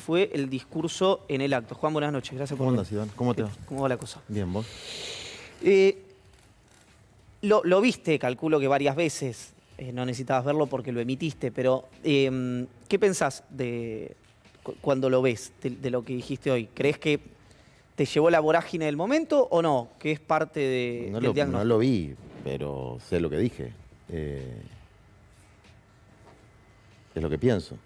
fue el discurso en el acto. Juan, buenas noches. Gracias por ¿Cómo venir. andas, Iván? ¿Cómo te va? ¿Cómo va la cosa? Bien, ¿vos? Lo viste, calculo que varias veces. No necesitabas verlo porque lo emitiste, pero ¿qué pensás cuando lo ves, de lo que dijiste hoy? ¿Crees que te llevó la vorágine del momento o no? ¿Que es parte del diagnóstico? No lo vi, pero sé lo que dije. Es lo que pienso.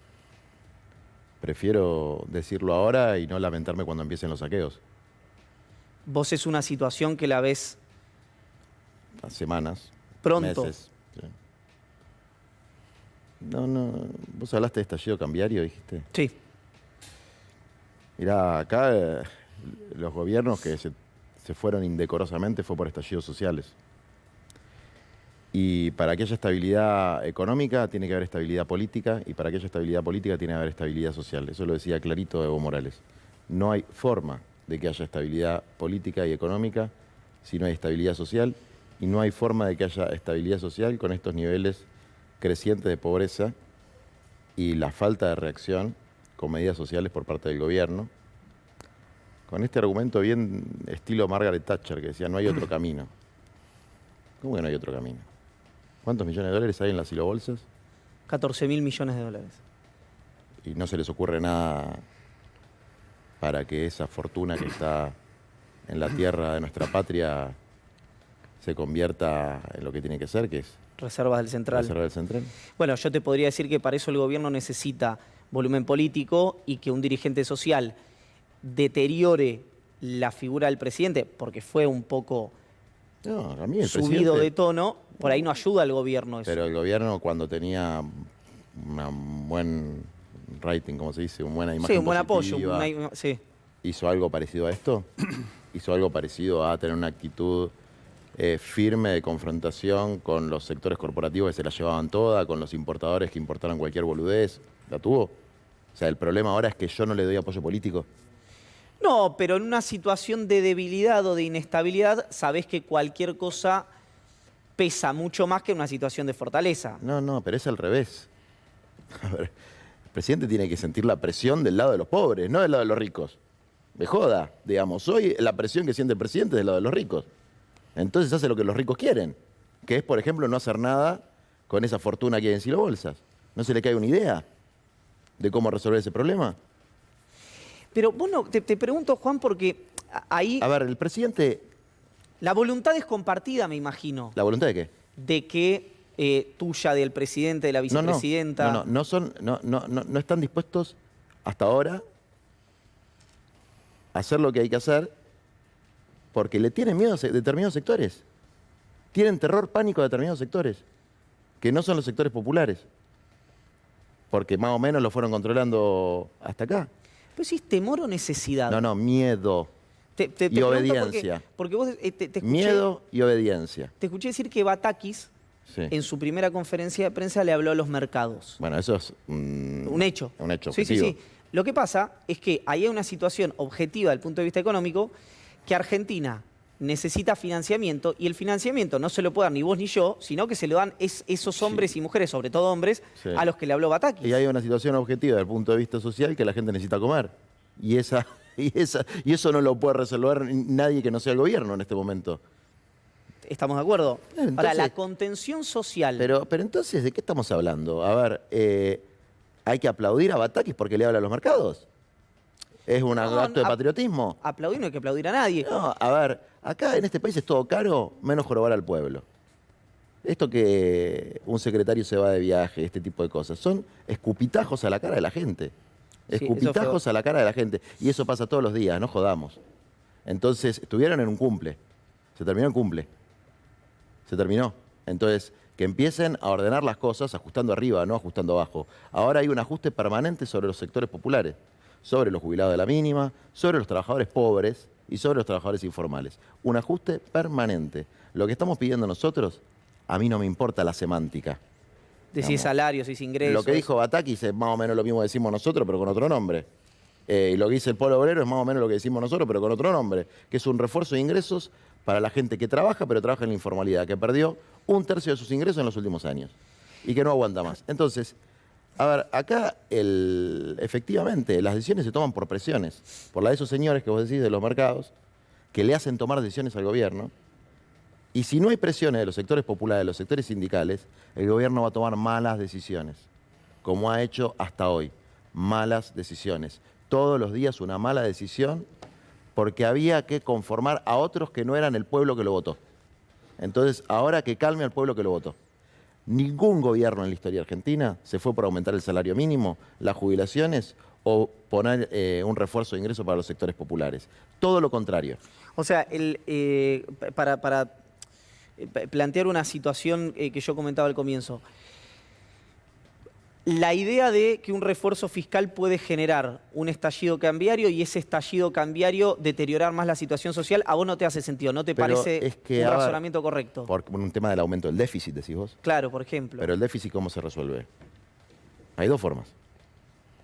Prefiero decirlo ahora y no lamentarme cuando empiecen los saqueos. Vos es una situación que la ves A semanas, pronto. meses. Sí. No. ¿Vos hablaste de estallido cambiario, dijiste? Sí. Mirá, acá los gobiernos que se fueron indecorosamente fue por estallidos sociales. Y para que haya estabilidad económica tiene que haber estabilidad política, y para que haya estabilidad política tiene que haber estabilidad social. Eso lo decía clarito Evo Morales. No hay forma de que haya estabilidad política y económica si no hay estabilidad social, y no hay forma de que haya estabilidad social con estos niveles crecientes de pobreza y la falta de reacción con medidas sociales por parte del gobierno. Con este argumento bien estilo Margaret Thatcher, que decía no hay otro camino. ¿Cómo que no hay otro camino? ¿Cuántos millones de dólares hay en las silobolsas? 14.000 millones de dólares. Y no se les ocurre nada para que esa fortuna que está en la tierra de nuestra patria se convierta en lo que tiene que ser, que es Reservas del Central. reserva del Central. Bueno, yo te podría decir que para eso el gobierno necesita volumen político y que un dirigente social deteriore la figura del presidente, porque fue un poco No, a mí el subido presidente, de tono, por ahí no ayuda al gobierno eso. pero el gobierno cuando tenía un buen rating, como se dice, una buena imagen Sí, un buen apoyo. positiva, Sí. ¿hizo algo parecido a esto? ¿Hizo algo parecido a tener una actitud firme de confrontación con los sectores corporativos que se la llevaban toda, con los importadores que importaran cualquier boludez? ¿La tuvo? O sea, el problema ahora es que yo no le doy apoyo político. No, pero en una situación de debilidad o de inestabilidad, sabés que cualquier cosa pesa mucho más que en una situación de fortaleza. No, pero es al revés. A ver, el presidente tiene que sentir la presión del lado de los pobres, no del lado de los ricos. Me joda, digamos, hoy la presión que siente el presidente es del lado de los ricos. Entonces hace lo que los ricos quieren, que es, por ejemplo, no hacer nada con esa fortuna que hay en silobolsas. ¿No se le cae una idea de cómo resolver ese problema? Pero bueno, te pregunto, Juan, porque ahí A ver, el presidente... la voluntad es compartida, me imagino, ¿La voluntad de qué? de que tuya, del presidente, de la vicepresidenta. No están dispuestos hasta ahora a hacer lo que hay que hacer porque le tienen miedo a determinados sectores. Tienen terror, pánico a determinados sectores, que no son los sectores populares, porque más o menos lo fueron controlando hasta acá. ¿Pero si es temor o necesidad? No, miedo Te y pregunto obediencia. Porque vos te escuché, Miedo y obediencia. te escuché decir que Batakis, Sí. en su primera conferencia de prensa, le habló a los mercados. Bueno, eso es Un hecho. un hecho Sí, objetivo. sí. Lo que pasa es que ahí hay una situación objetiva desde el punto de vista económico, que Argentina necesita financiamiento, y el financiamiento no se lo puede dar ni vos ni yo, sino que se lo dan esos hombres y mujeres, sobre todo hombres, Sí. a los que le habló Batakis. Y hay una situación objetiva desde el punto de vista social que la gente necesita comer. Y eso no lo puede resolver nadie que no sea el gobierno en este momento. ¿Estamos de acuerdo? Entonces, Ahora, la contención social... Pero entonces, ¿de qué estamos hablando? A ver, ¿hay que aplaudir a Batakis porque le habla a los mercados? ¿Es un acto de patriotismo? Aplaudir no hay que aplaudir a nadie. No, a ver, acá en este país es todo caro, menos jorobar al pueblo. Esto que un secretario se va de viaje, este tipo de cosas, son escupitajos a la cara de la gente. Sí, Escupitajos eso a la cara de la gente. Y eso pasa todos los días, no jodamos. Entonces, estuvieron en un cumple. Se terminó el cumple. Se terminó. Entonces, que empiecen a ordenar las cosas ajustando arriba, no ajustando abajo. Ahora hay un ajuste permanente sobre los sectores populares, sobre los jubilados de la mínima, sobre los trabajadores pobres y sobre los trabajadores informales. Un ajuste permanente. Lo que estamos pidiendo nosotros, a mí no me importa la semántica. De si es salario, si es ingreso. Lo que dijo Batakis es más o menos lo mismo que decimos nosotros, pero con otro nombre. Y lo que dice el Polo Obrero es más o menos lo que decimos nosotros, pero con otro nombre, que es un refuerzo de ingresos para la gente que trabaja, pero trabaja en la informalidad, que perdió 1/3 de sus ingresos en los últimos años y que no aguanta más. Entonces, A ver, acá efectivamente las decisiones se toman por presiones, por la de esos señores que vos decís de los mercados, que le hacen tomar decisiones al gobierno. Y si no hay presiones de los sectores populares, de los sectores sindicales, el gobierno va a tomar malas decisiones, como ha hecho hasta hoy. Malas decisiones. Todos los días una mala decisión porque había que conformar a otros que no eran el pueblo que lo votó. Entonces, ahora que calme al pueblo que lo votó. Ningún gobierno en la historia argentina se fue por aumentar el salario mínimo, las jubilaciones o poner un refuerzo de ingresos para los sectores populares. Todo lo contrario. O sea, para plantear una situación que yo comentaba al comienzo, la idea de que un refuerzo fiscal puede generar un estallido cambiario y ese estallido cambiario deteriorar más la situación social, ¿a vos no te hace sentido? ¿No te Pero parece es que, un a ver, razonamiento correcto? Por un tema del aumento del déficit, decís vos. Claro, por ejemplo. Pero el déficit, ¿cómo se resuelve? Hay dos formas.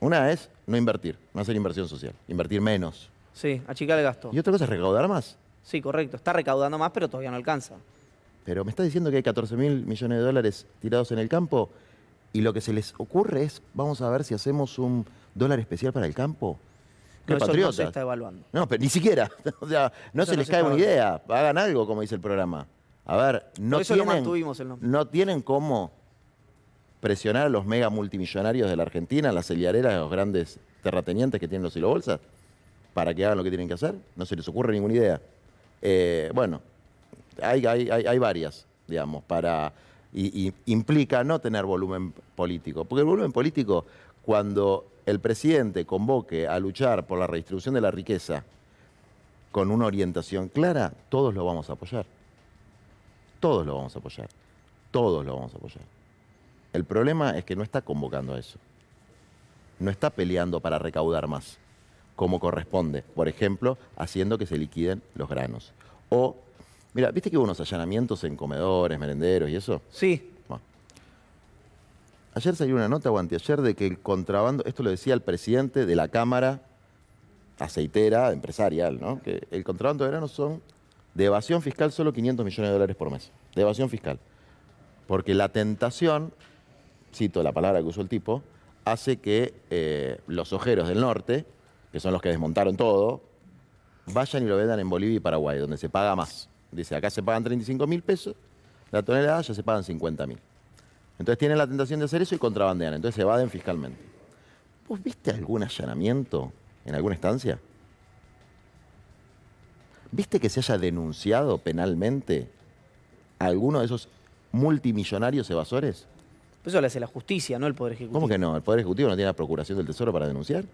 Una es no invertir, no hacer inversión social, invertir menos. Sí, achicar el gasto. Y otra cosa es recaudar más. Sí, correcto. Está recaudando más, pero todavía no alcanza. Pero me estás diciendo que hay 14.000 millones de dólares tirados en el campo y lo que se les ocurre es, vamos a ver si hacemos un dólar especial para el campo. ¡Qué No, eso no patriotas! se está evaluando. No, pero ni siquiera. O sea, no Eso se no les se cae está una idea. Hagan algo, como dice el programa. A ver, Por eso lo mantuvimos el nombre. no tienen cómo presionar a los mega multimillonarios de la Argentina, las celiareras, los grandes terratenientes que tienen los hilobolsas, para que hagan lo que tienen que hacer. No se les ocurre ninguna idea. Bueno, hay varias, digamos, y implica no tener volumen político. Porque el volumen político, cuando el presidente convoque a luchar por la redistribución de la riqueza con una orientación clara, todos lo vamos a apoyar. Todos lo vamos a apoyar. Todos lo vamos a apoyar. El problema es que no está convocando a eso. No está peleando para recaudar más, como corresponde. Por ejemplo, haciendo que se liquiden los granos. O, mira, ¿viste que hubo unos allanamientos en comedores, merenderos y eso? Sí. Bueno. Ayer salió una nota o anteayer de que el contrabando, esto lo decía el presidente de la Cámara Aceitera, empresarial, ¿no? Que el contrabando de granos son de evasión fiscal solo 500 millones de dólares por mes. De evasión fiscal. Porque la tentación, cito la palabra que usó el tipo, hace que los ojeros del norte, que son los que desmontaron todo, vayan y lo vendan en Bolivia y Paraguay, donde se paga más. Dice, acá se pagan 35.000 pesos, la tonelada ya se pagan 50.000. Entonces tienen la tentación de hacer eso y contrabandean, entonces se evaden fiscalmente. ¿Vos viste algún allanamiento en alguna estancia? ¿Viste que se haya denunciado penalmente a alguno de esos multimillonarios evasores? Eso lo hace la justicia, no el Poder Ejecutivo. ¿Cómo que no? ¿El Poder Ejecutivo no tiene la Procuración del Tesoro para denunciar?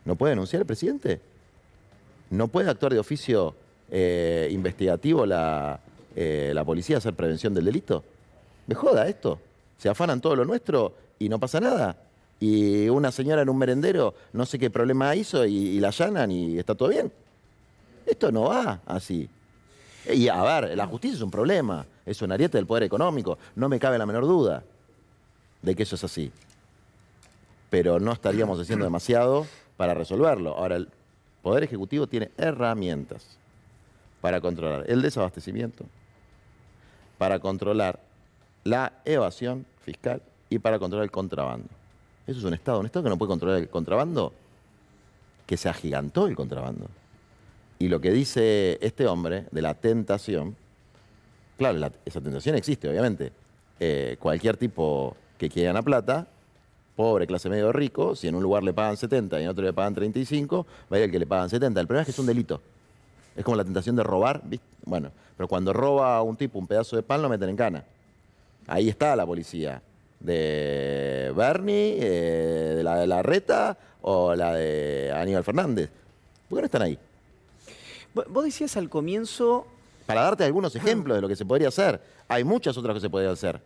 ¿No puede denunciar el presidente? ¿No puede actuar de oficio investigativo la policía a hacer prevención del delito? ¿Me joda esto? Se afanan todo lo nuestro y no pasa nada. Y una señora en un merendero no sé qué problema hizo y la allanan y está todo bien. Esto no va así. Y a ver, la justicia es un problema, es un ariete del poder económico, no me cabe la menor duda de que eso es así. Pero no estaríamos haciendo demasiado para resolverlo. Ahora, el Poder Ejecutivo tiene herramientas para controlar el desabastecimiento, para controlar la evasión fiscal y para controlar el contrabando. Eso es un Estado que no puede controlar el contrabando, que se agigantó el contrabando. Y lo que dice este hombre de la tentación, claro, esa tentación existe, obviamente. Cualquier tipo que quiera ganar plata, pobre, clase medio rico, si en un lugar le pagan 70 y en otro le pagan 35, va a ir el que le pagan 70. El problema es que es un delito. Es como la tentación de robar, ¿viste? Bueno, pero cuando roba a un tipo un pedazo de pan lo meten en cana. Ahí está la policía. De Bernie, de la de Larreta o la de Aníbal Fernández. ¿Por qué no están ahí? Vos decías al comienzo... Para darte algunos ejemplos de lo que se podría hacer. Hay muchas otras que se podrían hacer.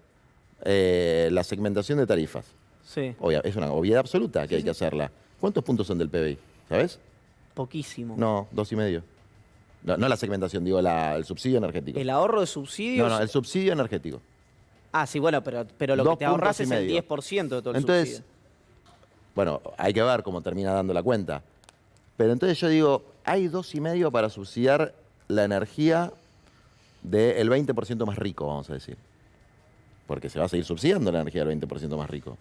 La segmentación de tarifas. Sí. Es una obviedad absoluta que hay que hacerla. ¿Cuántos puntos son del PBI? ¿Sabes? Poquísimo. No, 2,5. No la segmentación, digo el subsidio energético. ¿El ahorro de subsidios? No, el subsidio energético. Ah, sí, bueno, pero lo que te ahorras es el 10% de todo el entonces, subsidio. Bueno, hay que ver cómo termina dando la cuenta. Pero entonces yo digo, hay 2,5 para subsidiar la energía del 20% más rico, vamos a decir. Porque se va a seguir subsidiando la energía del 20% más rico.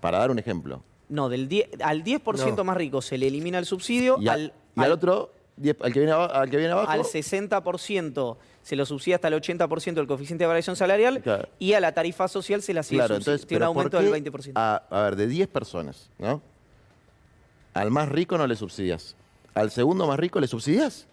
Para dar un ejemplo. No, al 10% No. más rico se le elimina el subsidio, Y al otro, al que viene abajo. al 60% se lo subsidia hasta el 80% del coeficiente de variación salarial, Claro. y a la tarifa social se la sigue Claro, subsidiando. entonces, Tiene un pero aumento ¿por del qué 20%. a ver, de 10 personas, ¿no? Al más rico no le subsidias. Al segundo más rico le subsidias.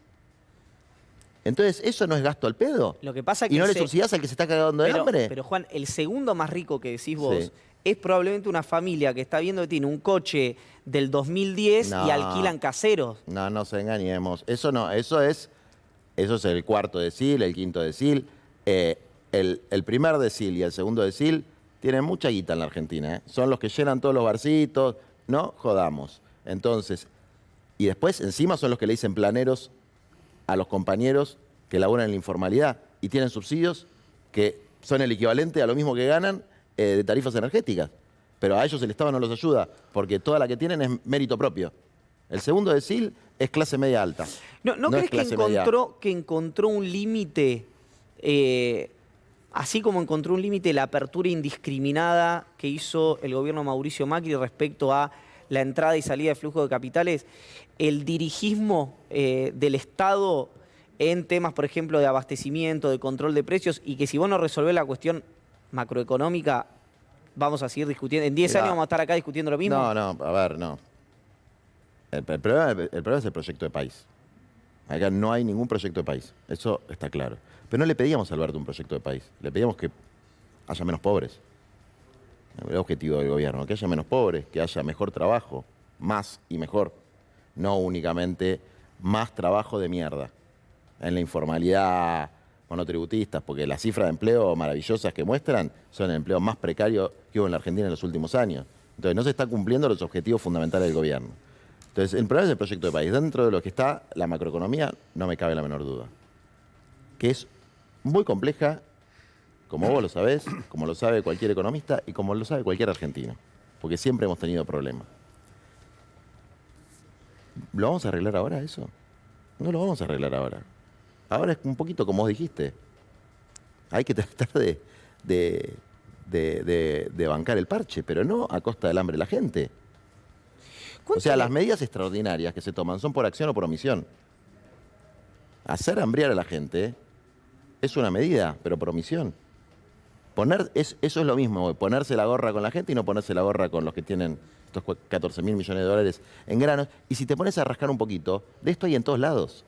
Entonces, ¿eso no es gasto al pedo? Lo que pasa es ¿Y que no le subsidias al que se está cagando de hambre? Pero Juan, el segundo más rico que decís vos Sí. es probablemente una familia que está viendo que tiene un coche del 2010 y No. alquilan caseros. No nos engañemos. Eso no, eso es el cuarto decil, el quinto decil. El primer decil y el segundo decil tienen mucha guita en la Argentina, ¿eh? Son los que llenan todos los barcitos. No jodamos. Entonces, y después encima son los que le dicen planeros a los compañeros que laburan en la informalidad y tienen subsidios que son el equivalente a lo mismo que ganan de tarifas energéticas. Pero a ellos el Estado no los ayuda, porque toda la que tienen es mérito propio. El segundo decil es clase media alta. ¿No No crees es que clase media. encontró un límite, así como encontró un límite la apertura indiscriminada que hizo el gobierno de Mauricio Macri respecto a la entrada y salida de flujo de capitales, el dirigismo del Estado en temas, por ejemplo, de abastecimiento, de control de precios, y que si vos no resolvés la cuestión macroeconómica, vamos a seguir discutiendo? En 10 Mirá. años vamos a estar acá discutiendo lo mismo. No, a ver, no. El problema es el proyecto de país. Acá no hay ningún proyecto de país. Eso está claro. Pero no le pedíamos a Alberto un proyecto de país. Le pedíamos que haya menos pobres. El objetivo del gobierno, que haya menos pobres, que haya mejor trabajo, más y mejor. No únicamente más trabajo de mierda. En la informalidad, monotributistas, porque las cifras de empleo maravillosas que muestran son el empleo más precario que hubo en la Argentina en los últimos años. Entonces no se están cumpliendo los objetivos fundamentales del gobierno. Entonces, el problema es el proyecto de país. Dentro de lo que está la macroeconomía, no me cabe la menor duda. Que es muy compleja, como vos lo sabés, como lo sabe cualquier economista y como lo sabe cualquier argentino. Porque siempre hemos tenido problemas. ¿Lo vamos a arreglar ahora eso? No lo vamos a arreglar ahora. Ahora es un poquito como vos dijiste. Hay que tratar de bancar el parche, pero no a costa del hambre de la gente. O sea, las medidas extraordinarias que se toman son por acción o por omisión. Hacer hambriar a la gente es una medida, pero por omisión. Eso es lo mismo, ponerse la gorra con la gente y no ponerse la gorra con los que tienen estos 14.000 millones de dólares en granos. Y si te pones a rascar un poquito, de esto hay en todos lados.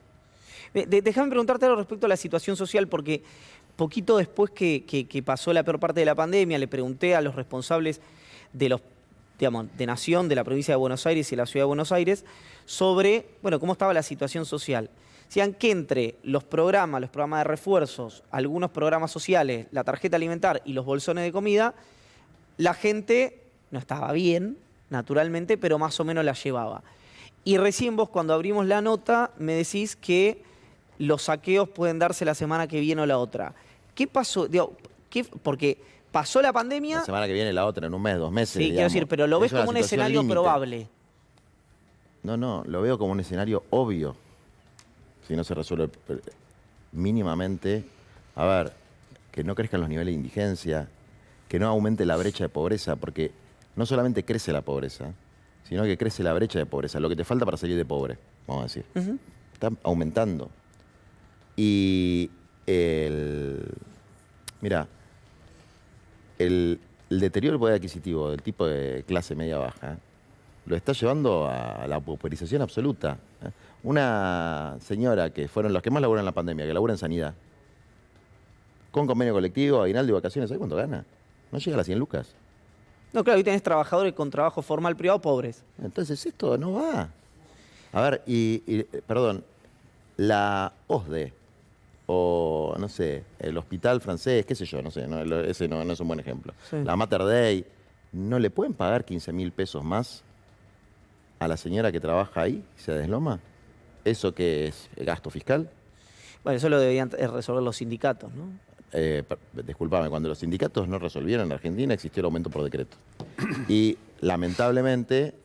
Déjame preguntarte algo respecto a la situación social, porque poquito después que pasó la peor parte de la pandemia, le pregunté a los responsables de los, digamos, de Nación, de la provincia de Buenos Aires y de la ciudad de Buenos Aires, sobre, bueno, cómo estaba la situación social. Decían que entre los programas de refuerzos, algunos programas sociales, la tarjeta alimentar y los bolsones de comida, la gente no estaba bien, naturalmente, pero más o menos la llevaba. Y recién vos, cuando abrimos la nota, me decís que los saqueos pueden darse la semana que viene o la otra. ¿Qué pasó? Digo, porque pasó la pandemia. La semana que viene, la otra, en un mes, 2 meses. Sí, quiero decir, pero lo ves como un escenario probable. No, lo veo como un escenario obvio. Si no se resuelve mínimamente. A ver, que no crezcan los niveles de indigencia, que no aumente la brecha de pobreza, porque no solamente crece la pobreza, sino que crece la brecha de pobreza, lo que te falta para salir de pobre, vamos a decir. Está aumentando. Y mira, el deterioro del poder adquisitivo del tipo de clase media-baja lo está llevando a la pauperización absoluta. Una señora que fueron los que más laburan en la pandemia, que labura en sanidad, con convenio colectivo, aguinaldo y vacaciones, ¿sabes cuánto gana? No llega a las 100 lucas. No, claro, hoy tenés trabajadores con trabajo formal privado pobres. Entonces esto no va. A ver, perdón, la OSDE, o no sé, el hospital francés, qué sé yo, no sé, ese no es un buen ejemplo. Sí. La Mater Dei, ¿no le pueden pagar 15.000 pesos más a la señora que trabaja ahí y se desloma? ¿Eso qué es? ¿Gasto fiscal? Bueno, eso lo deberían resolver los sindicatos, ¿no? Disculpame, cuando los sindicatos no resolvieron en Argentina existió el aumento por decreto. Y lamentablemente,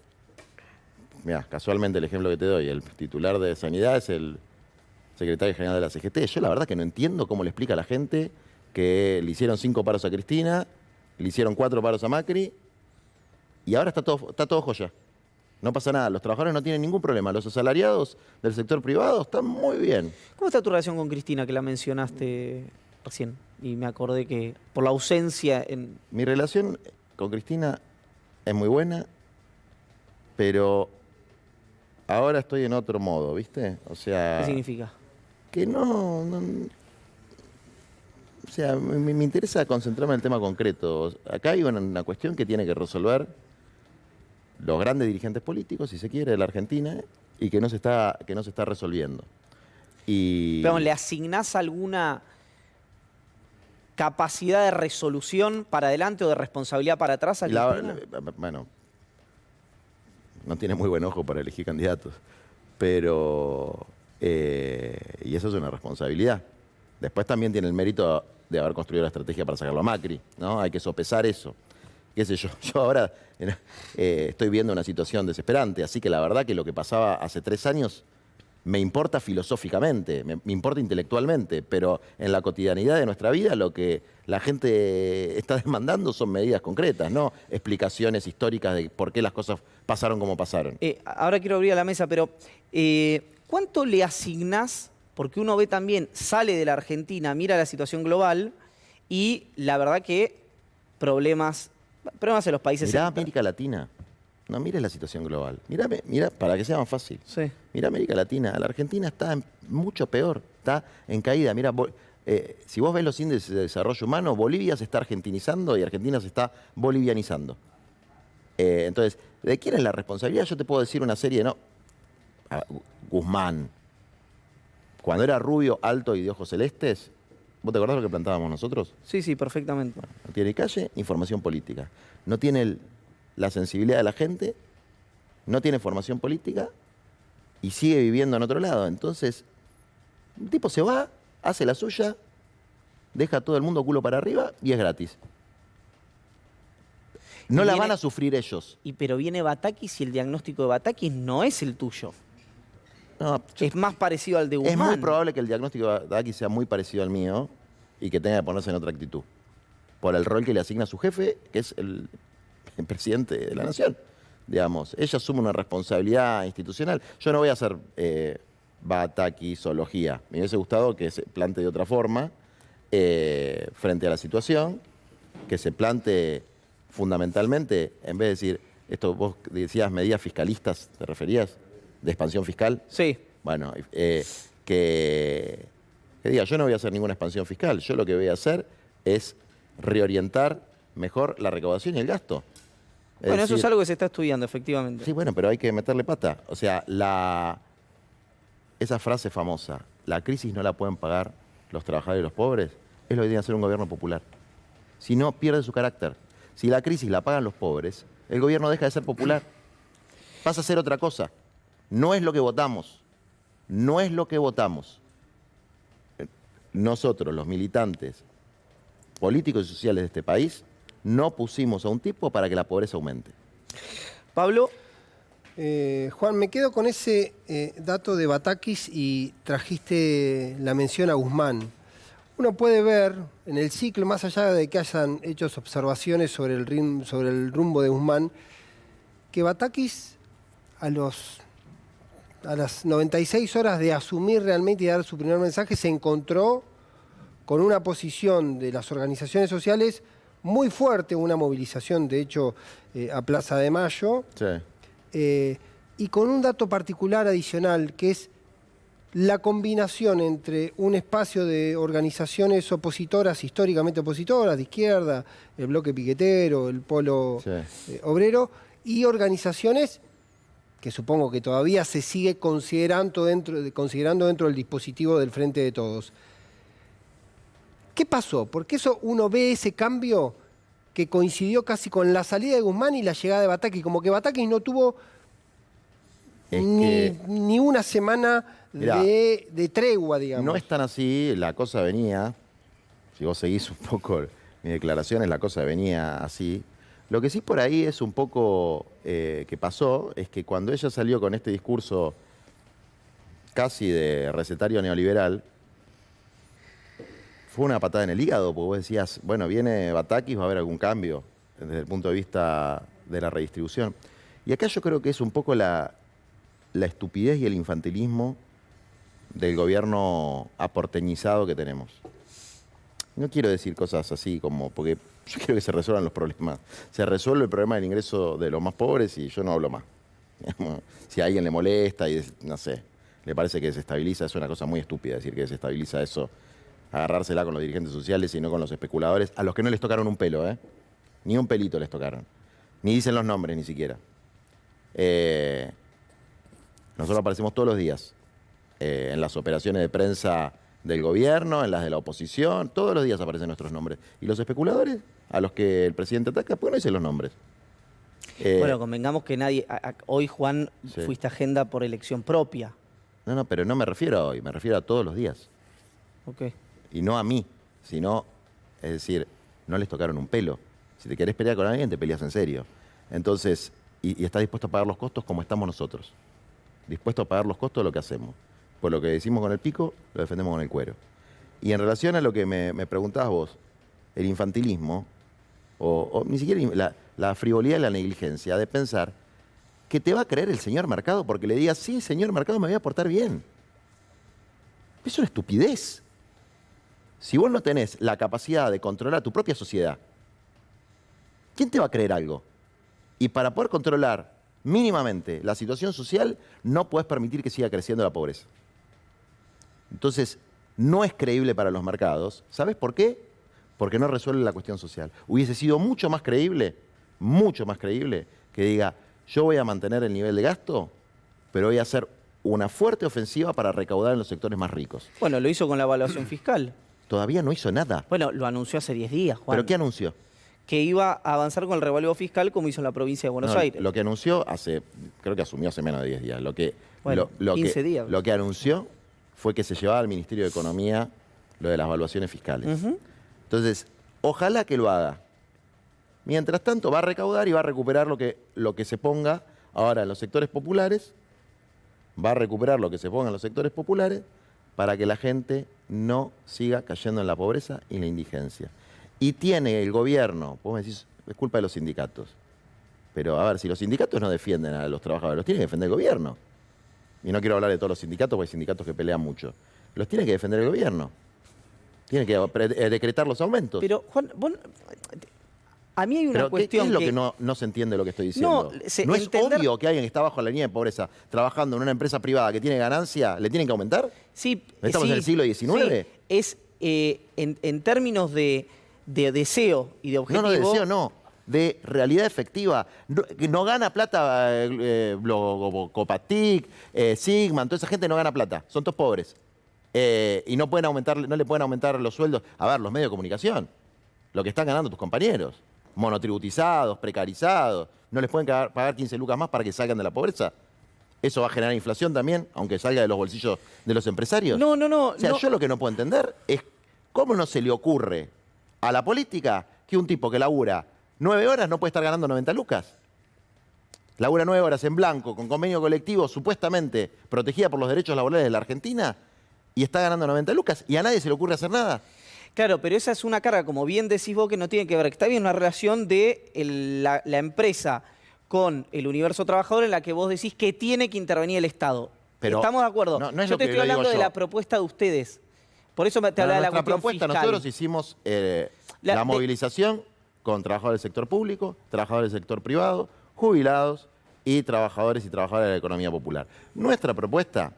mira, casualmente el ejemplo que te doy, el titular de Sanidad es el secretario general de la CGT. Yo la verdad que no entiendo cómo le explica a la gente que le hicieron 5 paros a Cristina, le hicieron 4 paros a Macri Y ahora está todo joya. No pasa nada, los trabajadores no tienen ningún problema. Los asalariados del sector privado están muy bien. ¿Cómo está tu relación con Cristina, que la mencionaste recién? Y me acordé que por la ausencia en... Mi relación con Cristina es muy buena, pero ahora estoy en otro modo, ¿viste? O sea... ¿Qué significa? Que no o sea, me interesa concentrarme en el tema concreto. Acá hay una cuestión que tiene que resolver los grandes dirigentes políticos, si se quiere, de la Argentina, y que no se está resolviendo. Y Pero, ¿le asignás alguna capacidad de resolución para adelante o de responsabilidad para atrás a Cristina? bueno, no tiene muy buen ojo para elegir candidatos, pero y eso es una responsabilidad. Después también tiene el mérito de haber construido la estrategia para sacarlo a Macri, ¿no? Hay que sopesar eso. Qué sé yo, yo ahora estoy viendo una situación desesperante, así que la verdad que lo que pasaba hace 3 años me importa filosóficamente, me importa intelectualmente, pero en la cotidianidad de nuestra vida lo que la gente está demandando son medidas concretas, no explicaciones históricas de por qué las cosas pasaron como pasaron. Ahora quiero abrir a la mesa, pero ¿cuánto le asignás? Porque uno ve también, sale de la Argentina, mira la situación global y la verdad que problemas en los países... Mirá América Latina, no mires la situación global. Mira, para que sea más fácil. Sí. Mira América Latina, la Argentina está mucho peor, está en caída. Mira, si vos ves los índices de desarrollo humano, Bolivia se está argentinizando y Argentina se está bolivianizando. Entonces, ¿de quién es la responsabilidad? Yo te puedo decir una serie, ¿no? Guzmán. Cuando era rubio, alto y de ojos celestes, ¿vos te acordás lo que plantábamos nosotros? Sí, sí, perfectamente. Bueno, no tiene calle ni formación política. No tiene la sensibilidad de la gente, no tiene formación política y sigue viviendo en otro lado. Entonces, un tipo se va, hace la suya, deja a todo el mundo culo para arriba y es gratis. No la van a sufrir ellos. Pero viene Batakis y el diagnóstico de Batakis no es el tuyo. No, Es más parecido al de Guzmán. es muy probable que el diagnóstico de Batakis sea muy parecido al mío y que tenga que ponerse en otra actitud. Por el rol que le asigna su jefe, que es el presidente de la nación. Digamos, ella asume una responsabilidad institucional. Yo no voy a hacer bataquisología. Me hubiese gustado que se plantee de otra forma frente a la situación, que se plantee fundamentalmente, en vez de decir, esto vos decías medidas fiscalistas, ¿te referías? ¿De expansión fiscal? Sí. Bueno, que diga, yo no voy a hacer ninguna expansión fiscal. Yo lo que voy a hacer es reorientar mejor la recaudación y el gasto. Bueno, eso es algo que se está estudiando, efectivamente. Sí, bueno, pero hay que meterle pata. O sea, esa frase famosa, la crisis no la pueden pagar los trabajadores y los pobres, es lo que tiene que hacer un gobierno popular. Si no, pierde su carácter. Si la crisis la pagan los pobres, el gobierno deja de ser popular. Pasa a ser otra cosa. No es lo que votamos. No es lo que votamos. Nosotros, los militantes políticos y sociales de este país, no pusimos a un tipo para que la pobreza aumente. Pablo. Juan, me quedo con ese dato de Batakis y trajiste la mención a Guzmán. Uno puede ver en el ciclo, más allá de que hayan hecho observaciones sobre el rumbo de Guzmán, que Batakis a las 96 horas de asumir realmente y dar su primer mensaje se encontró con una posición de las organizaciones sociales muy fuerte, una movilización, de hecho, a Plaza de Mayo, Sí. Y con un dato particular adicional, que es la combinación entre un espacio de organizaciones opositoras, históricamente opositoras, de izquierda, el bloque piquetero, el polo obrero, y organizaciones que supongo que todavía se sigue considerando dentro del dispositivo del Frente de Todos. ¿Qué pasó? Porque uno ve ese cambio que coincidió casi con la salida de Guzmán y la llegada de Batakis, como que Batakis no tuvo ni una semana de tregua, digamos. No es tan así, la cosa venía, si vos seguís un poco mis declaraciones, la cosa venía así. Lo que sí por ahí es un poco que pasó, es que cuando ella salió con este discurso casi de recetario neoliberal, fue una patada en el hígado, porque vos decías, bueno, viene Batakis, va a haber algún cambio desde el punto de vista de la redistribución. Y acá yo creo que es un poco la estupidez y el infantilismo del gobierno aporteñizado que tenemos. No quiero decir cosas así como, porque yo quiero que se resuelvan los problemas. Se resuelve el problema del ingreso de los más pobres y yo no hablo más. Si a alguien le molesta y no sé, le parece que desestabiliza, es una cosa muy estúpida decir que desestabiliza eso, agarrársela con los dirigentes sociales y no con los especuladores, a los que no les tocaron un pelo, ni un pelito les tocaron. Ni dicen los nombres ni siquiera. Nosotros aparecemos todos los días en las operaciones de prensa del gobierno, en las de la oposición, todos los días aparecen nuestros nombres. Y los especuladores, a los que el presidente ataca, pues no dicen los nombres. Bueno, convengamos que nadie... hoy, Juan, Sí. fuiste agenda por elección propia. No, pero no me refiero a hoy, me refiero a todos los días. Ok. Y no a mí, sino, es decir, no les tocaron un pelo. Si te querés pelear con alguien, te peleas en serio. Entonces, y estás dispuesto a pagar los costos como estamos nosotros. Dispuesto a pagar los costos de lo que hacemos. Por lo que decimos con el pico, lo defendemos con el cuero. Y en relación a lo que me preguntabas vos, el infantilismo, o ni siquiera la frivolidad y la negligencia de pensar que te va a creer el señor mercado porque le digas, sí, señor mercado, me voy a portar bien. Es una estupidez. Si vos no tenés la capacidad de controlar tu propia sociedad, ¿quién te va a creer algo? Y para poder controlar mínimamente la situación social, no podés permitir que siga creciendo la pobreza. Entonces, no es creíble para los mercados. ¿Sabes por qué? Porque no resuelve la cuestión social. Hubiese sido mucho más creíble que diga, yo voy a mantener el nivel de gasto, pero voy a hacer una fuerte ofensiva para recaudar en los sectores más ricos. Bueno, lo hizo con la evaluación fiscal. Todavía no hizo nada. Bueno, lo anunció hace 10 días, Juan. ¿Pero qué anunció? Que iba a avanzar con el revalúo fiscal como hizo en la provincia de Buenos No, Aires. Lo que anunció creo que asumió hace menos de 10 días. Bueno, 15 días. Lo que anunció fue que se llevaba al Ministerio de Economía lo de las evaluaciones fiscales. Entonces, ojalá que lo haga. Mientras tanto, va a recaudar y va a recuperar lo que se ponga ahora en los sectores populares, va a recuperar lo que se ponga en los sectores populares para que la gente no siga cayendo en la pobreza y la indigencia. Y tiene el gobierno, vos me decís, es culpa de los sindicatos. Pero a ver, si los sindicatos no defienden a los trabajadores, los tiene que defender el gobierno. Y no quiero hablar de todos los sindicatos, porque hay sindicatos que pelean mucho. Los tiene que defender el gobierno. Tiene que decretar los aumentos. Pero, Juan, a mí hay una Pero, cuestión ¿qué es lo que no se entiende lo que estoy diciendo? ¿No es obvio que alguien que está bajo la línea de pobreza, trabajando en una empresa privada que tiene ganancia, le tienen que aumentar? Sí, ¿Estamos en el siglo XIX? Sí, es en términos de deseo y de objetivo. No, de deseo, no. De realidad efectiva. No gana plata Copatic, Sigma, toda esa gente no gana plata. Son todos pobres. Y no le pueden aumentar los sueldos. A ver, los medios de comunicación. Lo que están ganando tus compañeros. Monotributizados, precarizados. No les pueden pagar 15 lucas más para que salgan de la pobreza. ¿Eso va a generar inflación también, aunque salga de los bolsillos de los empresarios? No. O sea, yo lo que no puedo entender es cómo no se le ocurre a la política que un tipo que labura 9 horas no puede estar ganando 90 lucas. Labura 9 horas en blanco, con convenio colectivo, supuestamente protegida por los derechos laborales de la Argentina, y está ganando 90 lucas, y a nadie se le ocurre hacer nada. Claro, pero esa es una carga, como bien decís vos, que no tiene que ver. Está bien una relación de la empresa con el universo trabajador en la que vos decís que tiene que intervenir el Estado. Pero estamos de acuerdo. no es yo lo te que estoy lo digo hablando de yo. la propuesta de ustedes. Por eso te hablaba de la Nuestra cuestión propuesta, fiscal. nosotros hicimos la movilización con trabajadores del sector público, trabajadores del sector privado, jubilados y trabajadores y trabajadoras de la economía popular. Nuestra propuesta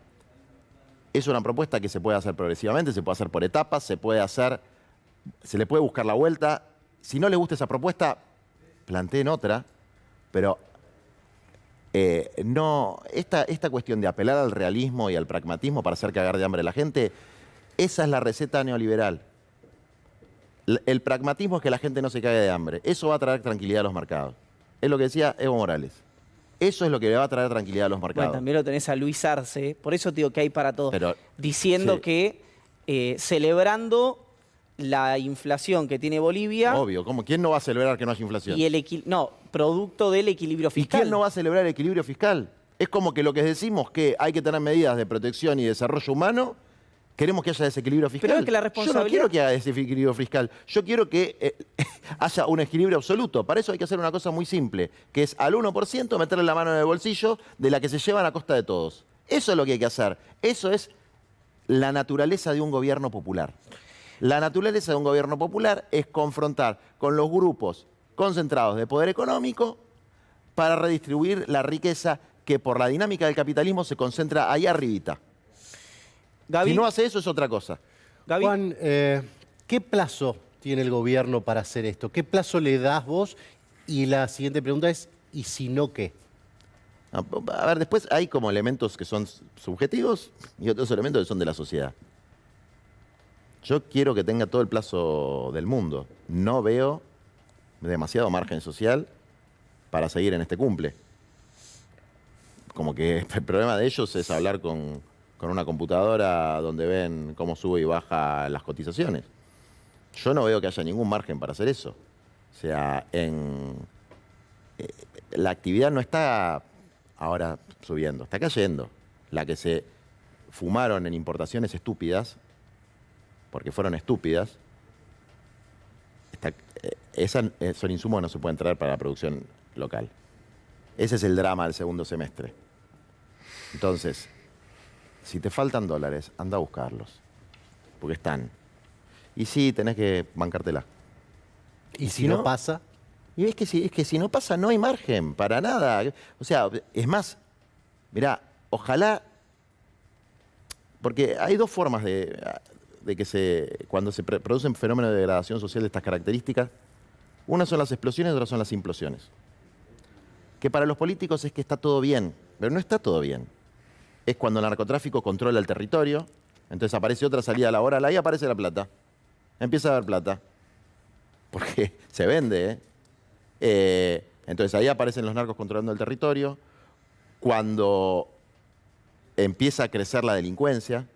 es una propuesta que se puede hacer progresivamente, se puede hacer por etapas, se le puede buscar la vuelta. Si no le gusta esa propuesta, planteen otra, pero esta cuestión de apelar al realismo y al pragmatismo para hacer cagar de hambre a la gente, esa es la receta neoliberal. El pragmatismo es que la gente no se cague de hambre. Eso va a traer tranquilidad a los mercados. Es lo que decía Evo Morales. Eso es lo que le va a traer tranquilidad a los mercados. Bueno, también lo tenés a Luis Arce, por eso te digo que hay para todos, Pero, diciendo sí. que celebrando la inflación que tiene Bolivia Obvio, ¿quién no va a celebrar que no haya inflación? y producto del equilibrio ¿Y fiscal. quién no va a celebrar el equilibrio fiscal? Es como que lo que decimos que hay que tener medidas de protección y desarrollo humano Queremos que haya desequilibrio fiscal. Pero es que la Yo no responsabilidad- quiero que haya desequilibrio fiscal. Yo quiero que haya un equilibrio absoluto. Para eso hay que hacer una cosa muy simple, que es al 1% meterle la mano en el bolsillo de la que se llevan a costa de todos. Eso es lo que hay que hacer. Eso es la naturaleza de un gobierno popular. La naturaleza de un gobierno popular es confrontar con los grupos concentrados de poder económico para redistribuir la riqueza que por la dinámica del capitalismo se concentra ahí arribita. Gaby, Si no hace eso es otra cosa. Gaby, Juan, ¿qué plazo tiene el gobierno para hacer esto? ¿Qué plazo le das vos? Y la siguiente pregunta es, ¿y si no qué? A ver, después hay como elementos que son subjetivos y otros elementos que son de la sociedad. Yo quiero que tenga todo el plazo del mundo. No veo demasiado margen social para seguir en este cumple. Como que el problema de ellos es hablar con una computadora donde ven cómo sube y baja las cotizaciones. Yo no veo que haya ningún margen para hacer eso. O sea, la actividad no está ahora subiendo, está cayendo. La que se fumaron en importaciones estúpidas, porque fueron estúpidas, son insumos que no se pueden traer para la producción local. Ese es el drama del segundo semestre. Entonces, si te faltan dólares, anda a buscarlos, porque están. Y sí, tenés que bancártela. ¿Y si no pasa? Y es que si no pasa, no hay margen para nada. O sea, es más, mirá, ojalá, porque hay dos formas de que cuando se producen fenómenos de degradación social de estas características, una son las explosiones y otras son las implosiones. Que para los políticos es que está todo bien, pero no está todo bien. Es cuando el narcotráfico controla el territorio, entonces aparece otra salida laboral, ahí aparece la plata. Empieza a haber plata. Porque se vende, entonces ahí aparecen los narcos controlando el territorio. Cuando empieza a crecer la delincuencia,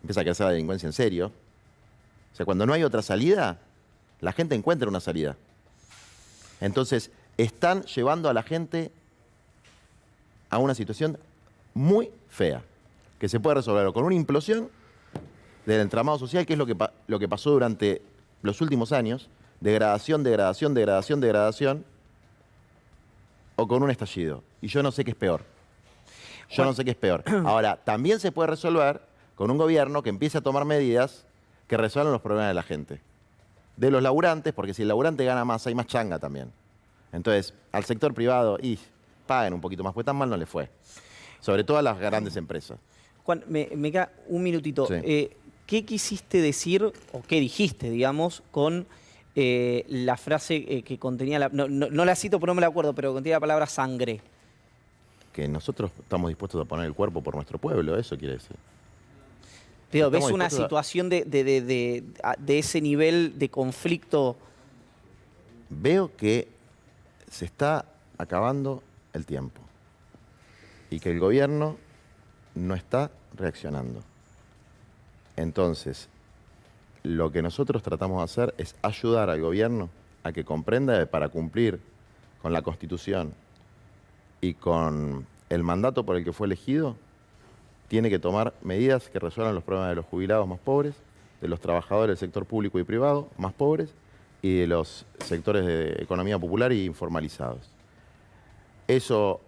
en serio. O sea, cuando no hay otra salida, la gente encuentra una salida. Entonces, están llevando a la gente a una situación muy fea, que se puede resolver con una implosión del entramado social, que es lo que pasó durante los últimos años, degradación, o con un estallido. Y yo no sé qué es peor. Ahora, también se puede resolver con un gobierno que empiece a tomar medidas que resuelvan los problemas de la gente. De los laburantes, porque si el laburante gana más, hay más changa también. Entonces, al sector privado, paguen un poquito más, porque tan mal no les fue. Sobre todo a las grandes empresas. Juan, me queda un minutito. Sí. ¿Qué quisiste decir, o qué dijiste, digamos, con la frase que contenía, no la cito porque no me la acuerdo, pero contenía la palabra sangre? Que nosotros estamos dispuestos a poner el cuerpo por nuestro pueblo, eso quiere decir. Pero ¿ves Estamos una dispuestos situación de ese nivel de conflicto? Veo que se está acabando el tiempo y que el gobierno no está reaccionando. Entonces, lo que nosotros tratamos de hacer es ayudar al gobierno a que comprenda que para cumplir con la Constitución y con el mandato por el que fue elegido, tiene que tomar medidas que resuelvan los problemas de los jubilados más pobres, de los trabajadores del sector público y privado más pobres y de los sectores de economía popular y informalizados. Eso,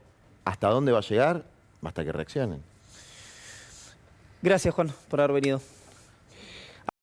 ¿hasta dónde va a llegar? Hasta que reaccionen. Gracias, Juan, por haber venido.